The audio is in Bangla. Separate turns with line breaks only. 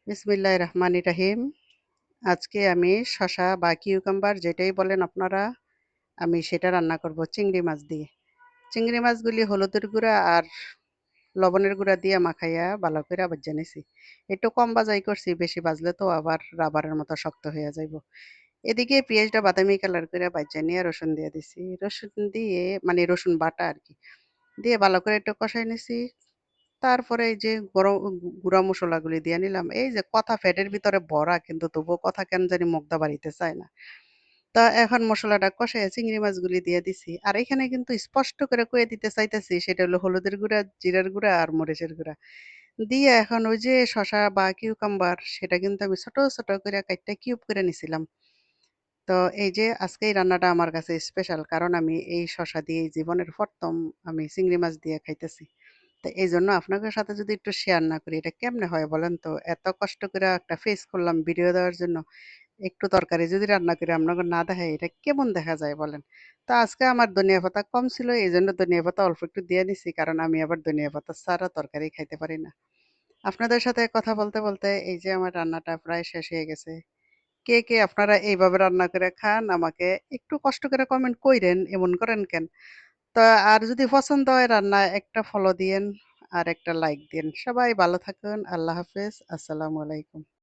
বিসমিল্লাহির রহমানির রহিম। আজকে আমি শসা বা কিউকাম্বার যেটাই বলেন আপনারা, আমি সেটা রান্না করব চিংড়ি মাছ দিয়ে। চিংড়ি মাছগুলি হলুদের গুঁড়া আর লবণের গুঁড়া দিয়ে মাখাইয়া ভালো করে ভাইজা নিছি। একটু কম বাজাই করছি, বেশি ভাজলে তো আবার রাবারের মতো শক্ত হয়ে যাইব। এদিকে পেঁয়াজটা বাদামি কালার করে ভাইজা নিয়ে রসুন দিয়ে দিছি। রসুন দিয়ে মানে রসুন বাটা আর কি, দিয়ে ভালো করে একটু কষাই নিছি। তারপরে এই যে গুঁড়া মশলাগুলি দিয়ে নিলাম। এই যে কথা পেটের ভিতরে ভরা, কিন্তু তবুও কথা কেন জানি মুখটা বাড়িতে চায় না। তা এখন মসলাটা কষাইয়া চিংড়ি মাছগুলি দিয়ে দিছি। আর এখানে কিন্তু স্পষ্ট করে কয়ে দিতে চাইতেছি, সেটা হলো হলুদের গুঁড়া, জিরার গুঁড়া আর মরিচের গুঁড়া দিয়ে এখন ওই যে শসা বা কিউকাম্বার সেটা কিন্তু আমি ছোট ছোট করে কাইটটা কিউব করে নিছিলাম। তো এই যে আজকে এই রান্নাটা আমার কাছে স্পেশাল, কারণ আমি এই শসা দিয়ে এই জীবনের প্রথম আমি চিংড়ি মাছ দিয়ে খাইতেছি। তো এই জন্য আপনাদের সাথে যদি একটু শেয়ার না করি, এটা কেমনে হয় বলেন তো? এত কষ্ট করে একটা ফেস করলাম ভিডিও দেওয়ার জন্য, একটু তরকারি যদি রান্না করে আপনাকে না দেখাই, এটা কেমন দেখা যায় বলেন? তো আজকে আমার ধনিয়া পাতা কম ছিল, এই জন্য ধনিয়া পাতা অল্প একটু দিয়ে নিছি, কারণ আমি আবার ধনিয়া পাতা ছাড়া তরকারি খাইতে পারি না। আপনাদের সাথে কথা বলতে বলতে এই যে আমার রান্নাটা প্রায় শেষ হয়ে গেছে। কে কে আপনারা এইভাবে রান্না করে খান, আমাকে একটু কষ্ট করে কমেন্ট কইরেন, এমন করেন কেন? তো আর যদি পছন্দ হয় রান্না, একটা ফলো দিয়েন আর একটা লাইক দিয়েন। সবাই ভালো থাকুন। আল্লাহ হাফেজ। আসসালামু আলাইকুম।